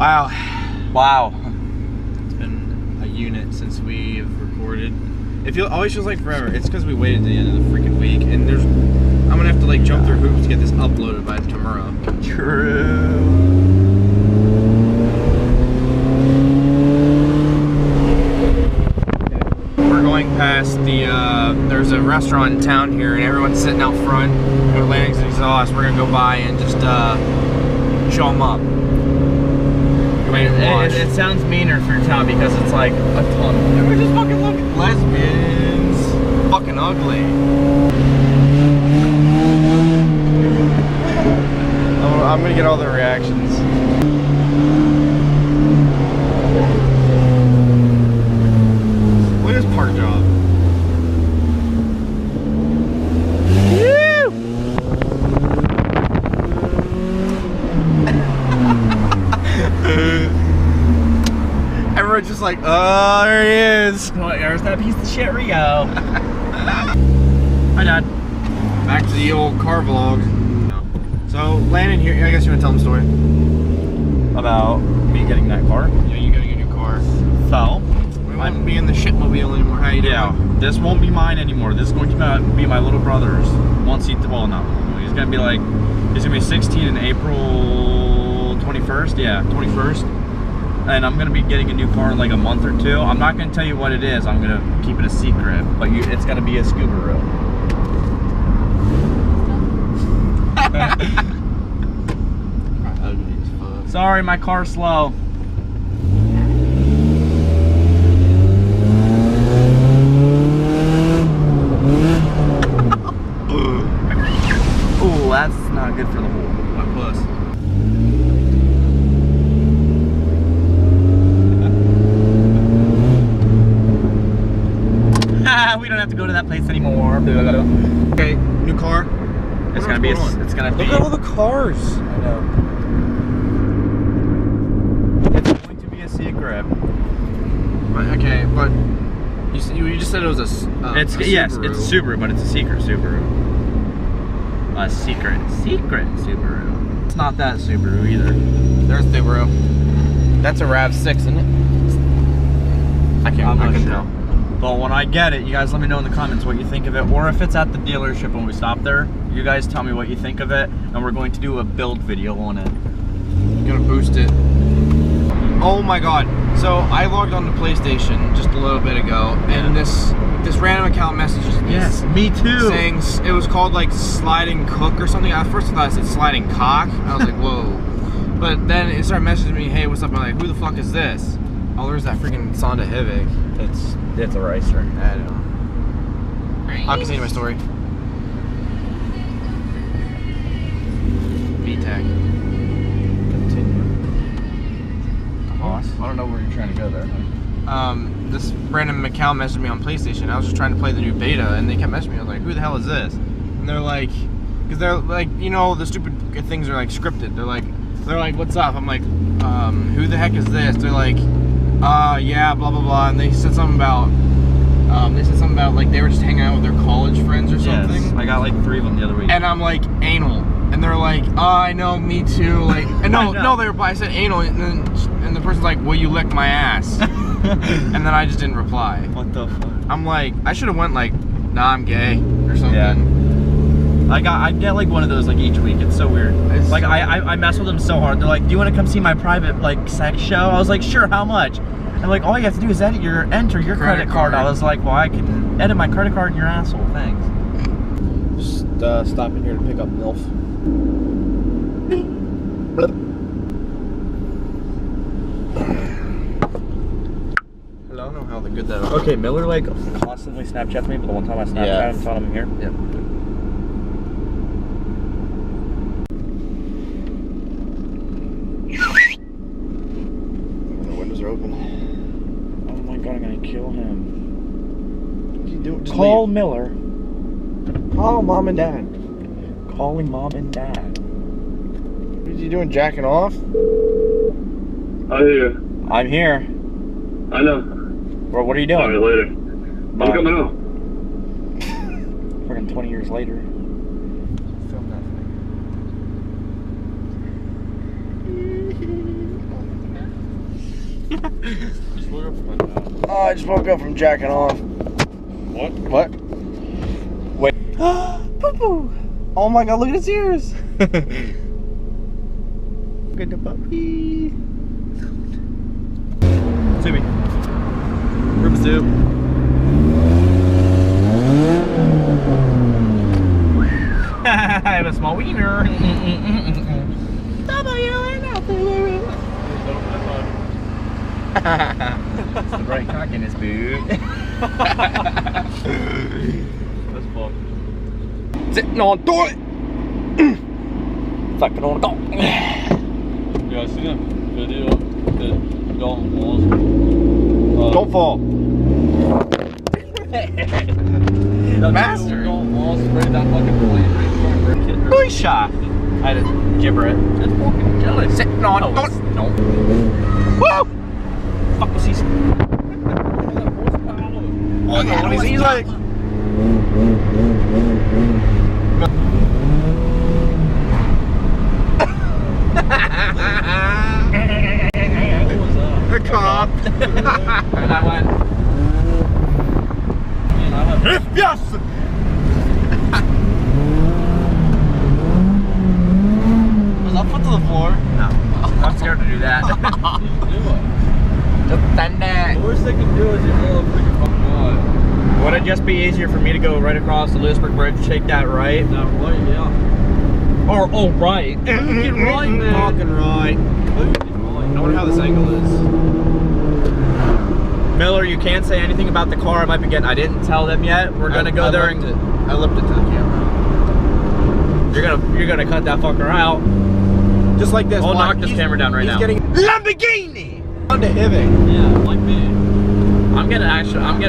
Wow. Wow. It's been a unit since we've recorded. It always feels like forever. It's because we waited to the end of the freaking week, and I'm gonna have to like jump through hoops to get this uploaded by tomorrow. True. We're going past the, there's a restaurant in town here, and everyone's sitting out front with Landon'S exhaust. We're gonna go by and just show them up. It sounds meaner for your town because it's like a ton. We're just fucking looking lesbians. Fucking ugly. I'm gonna get all the reactions. Look at this park job. Everyone's just like, oh, there he is. Oh, there's that piece of shit Rio. Hi, Dad. Back to the old car vlog. So, Landon here, I guess you want to tell them a story. About me getting that car? Yeah, you getting a new car. So, We won't be in the shitmobile anymore. How you doing? yeah, this won't be mine anymore. This is going to be my little brother's. Once he, well, no. He's going to be like, he's going to be 16 in April 21st. Yeah, 21st. And I'm going to be getting a new car in like a month or two. I'm not going to tell you what it is. I'm going to keep it a secret. But it's going to be a Subaru. Ugly as fuck. Sorry, my car's slow. Ooh, that's not good for the hole. What plus? We don't have to go to that place anymore. Okay, new car. It's gonna be. It's gonna be. Look at all the cars. I know. It's going to be a secret. Okay, but you just said it was a It's a yes, Subaru. it's a Subaru, but it's a secret Subaru. A secret Subaru. It's not that Subaru either. There's Subaru. That's a RAV6, isn't it? I can't. I'm I not can sure. tell. But when I get it, you guys let me know in the comments what you think of it, or if it's at the dealership when we stop there, you guys tell me what you think of it, and we're going to do a build video on it. I'm gonna boost it. Oh my god. So I logged on to PlayStation just a little bit ago, and this random account messages me. Yes, me too. Saying it was called like sliding cook or something. At first I thought it said sliding cock. I was like, whoa. But then it started messaging me, hey, what's up? I'm like, who the fuck is this? Oh, there's that freaking Sonda Hivik. It's a racer. I don't know. I'll continue my story. VTEC. Continue. Boss. I don't know where you're trying to go there. This random account messaged me on PlayStation. I was just trying to play the new beta, and they kept messaging me. I was like, who the hell is this? And they're like, because they're like, you know, the stupid things are like scripted. They're like, what's up? I'm like, who the heck is this? They're like, yeah, blah blah blah. And they said something about, like they were just hanging out with their college friends or something. Yes, I got like 3 of them the other week. And I'm like, anal. And they're like, oh, I know, me too. Like, and no, they replied. I said anal, and the person's like, will you lick my ass? And then I just didn't reply. What the fuck? I'm like, I should have went like, nah, I'm gay or something. Yeah. I get like one of those like each week. It's so weird. It's like so I mess with them so hard. They're like, do you want to come see my private like sex show? I was like, sure. How much? And like, all you have to do is enter your credit card. I was like, well, I can edit my credit card in your asshole. Thanks. Just stopping here to pick up MILF. Hello. I don't know how good that is. Okay, Miller like constantly Snapchats me, but the one time I Snapchat him, found him here. Yep. The windows are open. Oh my god, I'm gonna kill him. What are you doing? Just Call leave. Miller. Call mom and dad. Calling mom and dad. What are you doing, jacking off? I hear. I'm here. I know. Well, what are you doing? Sorry, later. I'm coming out. Freaking 20 years later. Film that Oh, I just woke up from jacking off. What? What? Wait. Poo-poo. Oh my god, look at his ears. Look at the puppy. Timmy. Rib soup. I have a small wiener. The bright cock in his boot. That's fun. Sitting on toilet. Fucking on a dog. Yeah, I seen that video of the dog on walls. Don't fall. Master. Dog walls sprayed that fucking blade right for a kid. Boy shot. I had to gibber it. That's fucking jealous. Sitting on toilet. No. Woo! Fuck was he? Oh, yeah, what is he like? The cop. And I went. Yes! Was that foot to the floor? No. I'm scared to do that. Just stand there. The worst they can do is you blow a freaking fucking wad. Would it just be easier for me to go right across the Lewisburg Bridge, take that right? That right, yeah. Or, oh, right. Fucking right, man. Fucking right. I wonder how this angle is. Miller, you can't say anything about the car I might be getting. I didn't tell them yet. We're gonna go there and I lipped it to the camera. You're gonna cut that fucker out. Just like this. I'll knock this camera down right now. He's getting Lamborghini on the Hivik. Yeah, like me. I'm getting a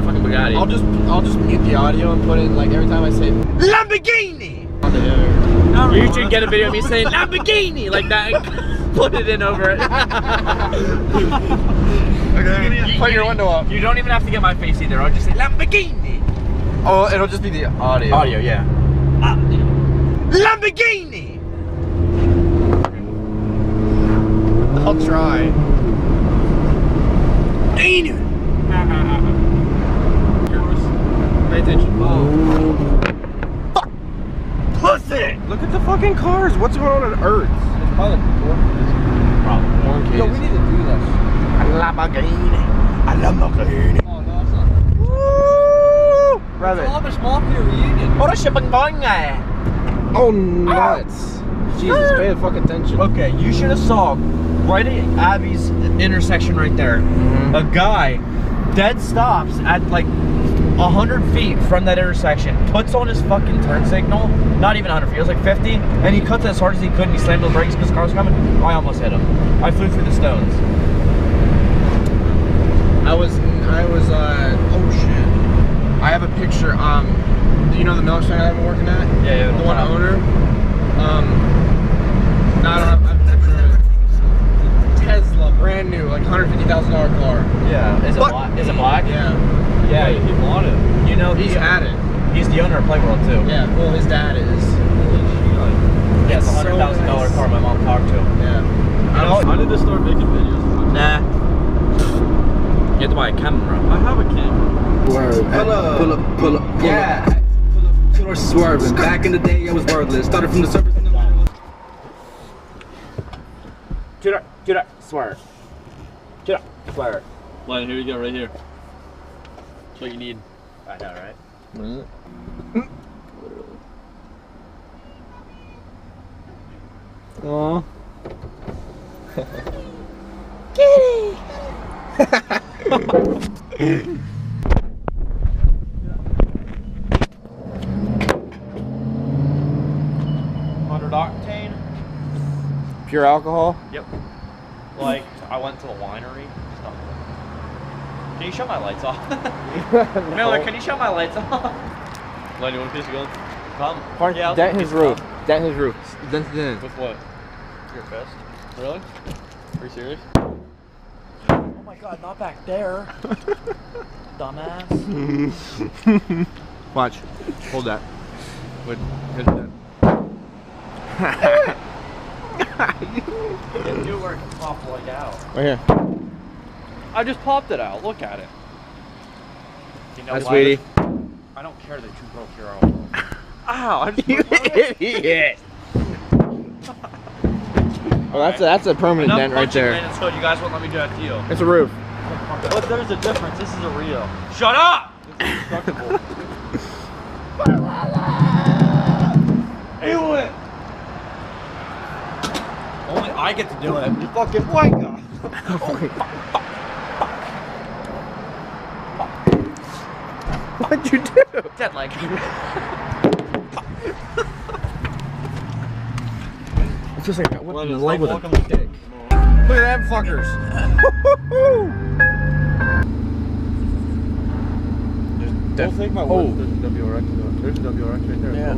fucking Bugatti. I'll just mute the audio and put it like every time I say Lamborghini on the Hivik. You should get a video of me saying Lamborghini like that. Put it in over it. Okay. Put your window up. You don't even have to get my face either. I'll just say Lamborghini. Oh, it'll just be the audio. Audio, yeah. Lamborghini. I'll try. Ain't it? Pay attention. Oh. Fuck. Pussy. Look at the fucking cars. What's going on Earth? It's probably Yo, we need to do this. A Lamborghini. A Lamborghini. Oh, no, it's not. Woo! Brother. It's all the small for your reunion. What a shipping going on? Oh, nuts. Jesus, pay fucking attention. Okay, you should have saw right at Abby's intersection right there. A guy dead stops at like 100 feet from that intersection, puts on his fucking turn signal, not even 100 feet, it was like 50, and he cuts it as hard as he could and he slammed on the brakes because the car was coming. I almost hit him. I flew through the stones. Oh shit. I have a picture, do you know the Miller Center I've been working at? Yeah, the one owner? No, I don't have a picture of it. Tesla, brand new, like $150,000 car. Yeah. Is it black? Is it black? Yeah. Yeah, he bought it. You know, He's had it. He's the owner of Playworld too. Yeah, well his dad is. Yeah, it's a $100,000 car my mom talked to him. Yeah. I need to start making videos. Nah. You have to buy a camera. I have a camera. Word. Pull up. Yeah. Pull up. Two doors swerving. Back in the day, I was worthless. Started from the surface. Do that, swear. Swear. Line, here you go, right here. That's what you need. I know, right? Aww. Kitty! Octane. Pure alcohol? Yep. Like, I went to the winery. Stop. Can you shut my lights off? Miller, can you shut my lights off? Len, you want a piece of gun? Come. Yeah, dent his roof. Dent his roof. Dent it in. With what? Your fist? Really? Are you serious? Oh my god, not back there. Dumbass. Watch. Hold that. Wait, hit that. It knew where it could pop like out. Right here. I just popped it out. Look at it. You know Hi, why sweetie. I don't care that you broke your own. Ow! I just You idiot! Well, that's a permanent dent right there. So you guys won't let me do that to you. It's a roof. But there's a difference. This is a Rio. Shut up! Do it! Only I get to do it. You fucking wanker. What'd you do? Dead leg. It's just like what the leg with a Welcome to dick. Look at them fuckers. Don't take my word for the WRX though. There's a WRX right there. Yeah.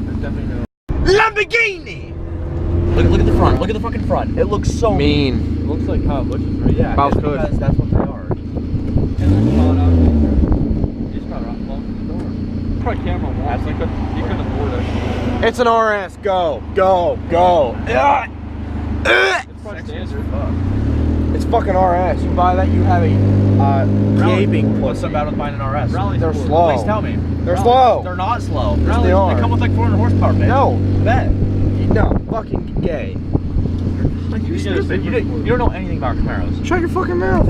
There's definitely Lamborghini. Look at the front. Look at the fucking front. It looks so Mean. It looks like Kyle Busch's, right? Yeah, Bow's it's good. because that's what they are. And there's a spot out there. You just gotta walk through the door. Probably camera wall. You couldn't afford it. It's an RS. Go. Go. Go. It's probably standard. It's fucking RS. You buy that, you have a gaping What's so pussy. bad with buying an RS? They're slow. Please tell me. They're slow. They're not slow. Yes, they are. They come with like 400 horsepower, babe. No. Bet. No. Fucking gay. You stupid. You don't know anything about Camaros. Shut your fucking mouth.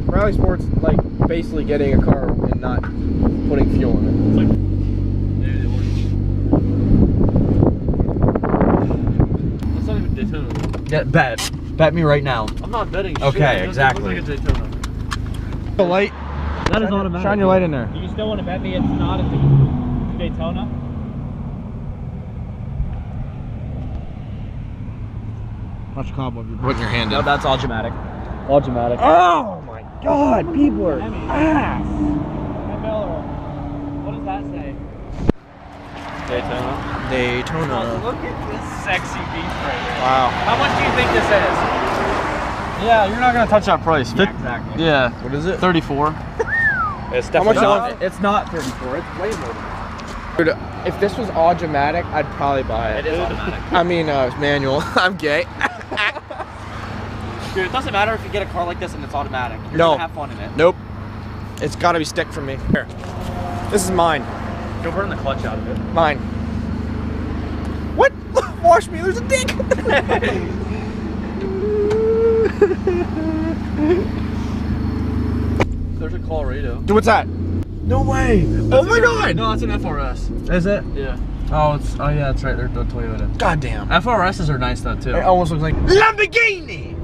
Rally Sports like basically getting a car and not putting fuel in it. That's not even Daytona. Yeah, bet. Bet me right now. I'm not betting shit. Okay, It doesn't exactly. look like a Daytona. The light. That is automatic. Shine your light in there. You still want to bet me it's not a Daytona? Watch cobweb. You're putting your hand No, in. that's automatic. Automatic. Oh my God! People are ass. What does that say? Daytona. Daytona. Look at this sexy beast right here. Wow. How much do you think this is? Yeah, you're not gonna touch that price. Exactly. Yeah. What is it? 34. It's How much definitely is it? It's not 34. It's way more than that. Dude, if this was automatic, I'd probably buy it. It is automatic. I mean, manual. I'm gay. Dude, it doesn't matter if you get a car like this and it's automatic. You're No. gonna have fun in it. Nope. It's gotta be stick from me. Here. This is mine. Go burn the clutch out of it. Mine. What? Wash me. There's a dick. There's a Colorado. Dude, what's that? No way. Oh my God. No, it's an FRS. Is it? Yeah. Oh yeah, that's right. They're the Toyota. God damn. FRSs are nice though too. It almost looks like Lamborghini.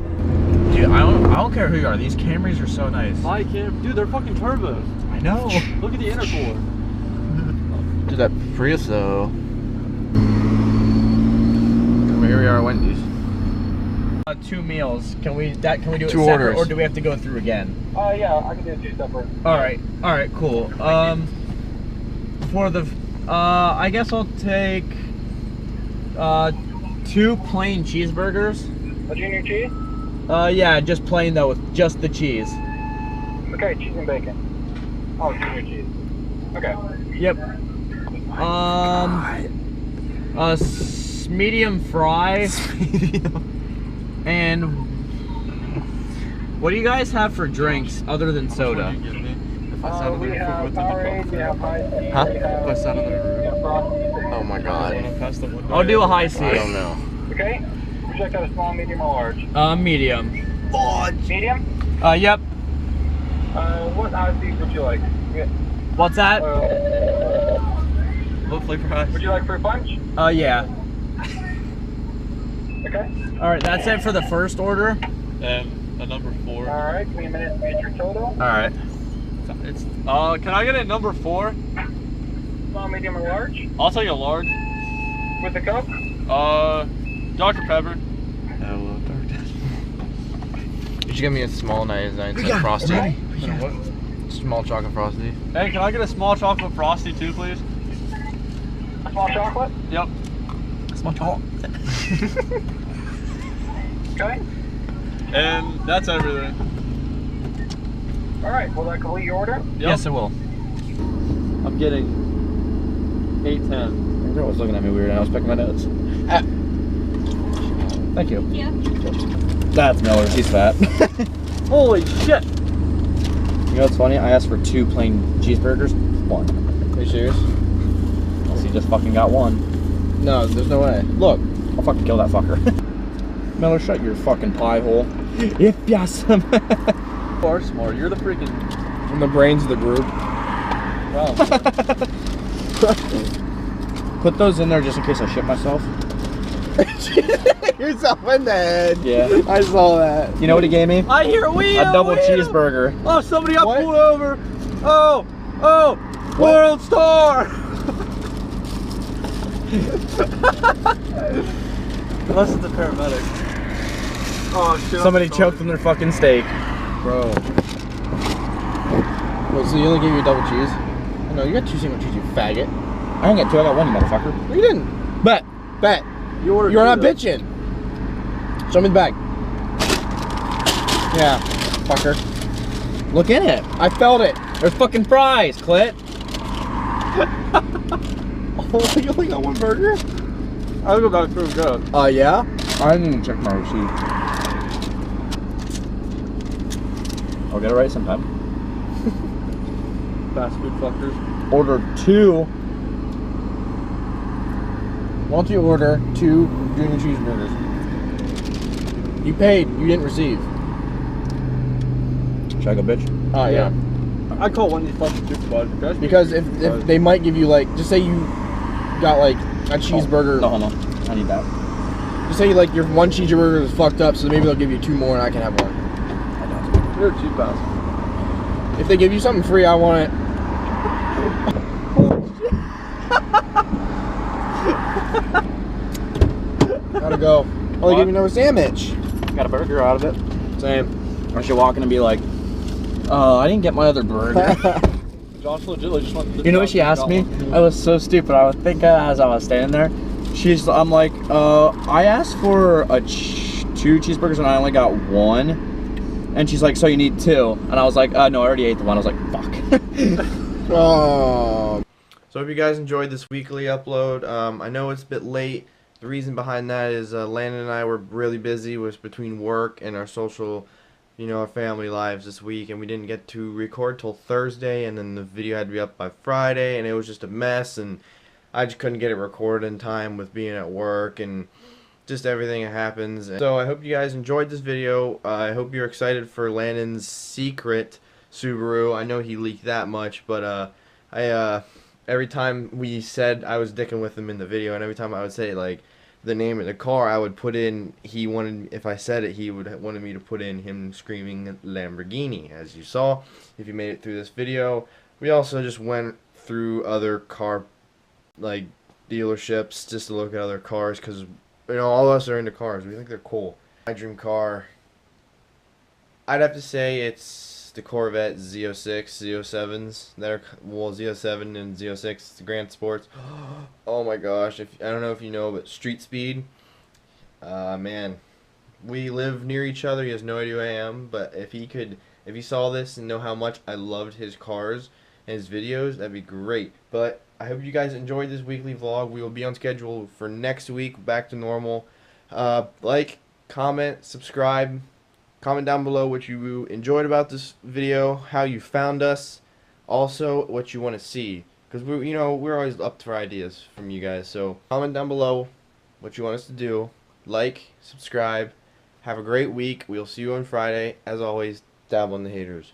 Dude, I don't care who you are. These Camrys are so nice. I can't. Dude, they're fucking turbos. I know. Look at the intercooler. Dude, that Prius though. Here we are at Wendy's. 2 meals. Can we do it 2 separate, orders. or do we have to go through again? Yeah, I can do 2 separate. All right, cool. For the, I guess I'll take 2 plain cheeseburgers. A junior cheese? Yeah, just plain though, with just the cheese. Okay, cheese and bacon. Oh, junior cheese. Okay. Yep. Medium fry. And what do you guys have for drinks other than soda? We have Powerade, we have high C, Huh? we have Frosty. Oh my God. I'll do a high C. I don't know. Okay. Would you like that a small, medium, or large? Medium. Medium? Yep. What high C would you like? What's that? What flavor high? Would you like fruit punch? Yeah. Okay. All right, that's it for the first order. And a number 4. All right. 3 minutes to get your total. All right. It's can I get a number 4? Small, medium, or large? I'll take a large. With the Coke? Dr. Pepper. Could you give me a small 99-cent frosty? What? Small chocolate frosty. Hey, can I get a small chocolate frosty too, please? Small chocolate? Yep. Small chocolate. Okay. And that's everything. All right. Will that complete your order? Yep. Yes, it will. I'm getting 810. Everyone was looking at me weird and I was picking my notes. Thank you. Yeah. That's Miller's. He's fat. Holy shit! You know what's funny? I asked for 2 plain cheeseburgers. 1. Are you serious? He just fucking got 1. No, there's no way. Look, I'll fucking kill that fucker. Miller, shut your fucking pie hole. If yes. You are smart. You're the freaking. I'm the brains of the group. Wow. Put those in there just in case I shit myself. Yourself in the head. Yeah. I saw that. You know what he gave me? I hear a wheel. A double cheeseburger. Oh, somebody got What? pulled over. Oh, World Star. Unless it's a paramedic. Oh shit! Somebody choked on their fucking steak. Bro. Wait, so you only gave you a double cheese? Oh, no, you got 2 single cheese, you faggot. I didn't get 2, I got 1, you motherfucker. No, you didn't. Bet. Bet. You ordered. You're not 2, though. bitching. Show me the bag. Yeah, fucker. Look in it. I felt it. There's fucking fries, Clit. Oh, you only got 1 burger? I'll go back through good. Yeah? I didn't even check my receipt. I'll get it right sometime. Fast food fuckers. Order 2. Why don't you order 2 junior cheeseburgers? You paid, you didn't receive. Should I go, bitch? Oh, yeah. I call Wendy's fucking supervisor. Because if they might give you, like, just say you got, like, a cheeseburger. No, hold on. I need that. Just say, like, your 1 cheeseburger is fucked up, so maybe they'll give you 2 more and I can have 1. You're a cheap ass. If they give you something free, I want it. Gotta go. Oh, they gave me another sandwich. Got a burger out of it. Same. I should walk in and be like, I didn't get my other burger. Josh legit just went to the You know what she asked me? I was so stupid. I was thinking as I was standing there. I'm like, I asked for 2 cheeseburgers and I only got 1. And she's like, so you need 2. And I was like, no, I already ate the 1. I was like, fuck. Oh. So I hope you guys enjoyed this weekly upload. I know it's a bit late. The reason behind that is Landon and I were really busy with between work and our social, our family lives this week, and we didn't get to record till Thursday, and then the video had to be up by Friday, and it was just a mess, and I just couldn't get it recorded in time with being at work and just everything that happens. So I hope you guys enjoyed this video. I hope you're excited for Landon's secret Subaru. I know he leaked that much, but every time we said, I was dicking with him in the video, and every time I would say like the name of the car, I would put in, if I said it, he would wanted me to put in him screaming Lamborghini, as you saw if you made it through this video. We also just went through other car like dealerships just to look at other cars, because all of us are into cars. We think they're cool. My dream car, I'd have to say it's the Corvette Z06, Z07s. Z07 and Z06, the Grand Sports. Oh my gosh, I don't know if you know, but Street Speed, man, we live near each other. He has no idea who I am, but if he saw this and know how much I loved his cars and his videos, that'd be great. But I hope you guys enjoyed this weekly vlog. We will be on schedule for next week, back to normal. Like, comment, subscribe. Comment down below what you enjoyed about this video, how you found us, also what you want to see, because we're always up for ideas from you guys. So comment down below what you want us to do. Like, subscribe. Have a great week. We'll see you on Friday. As always, dab on the haters.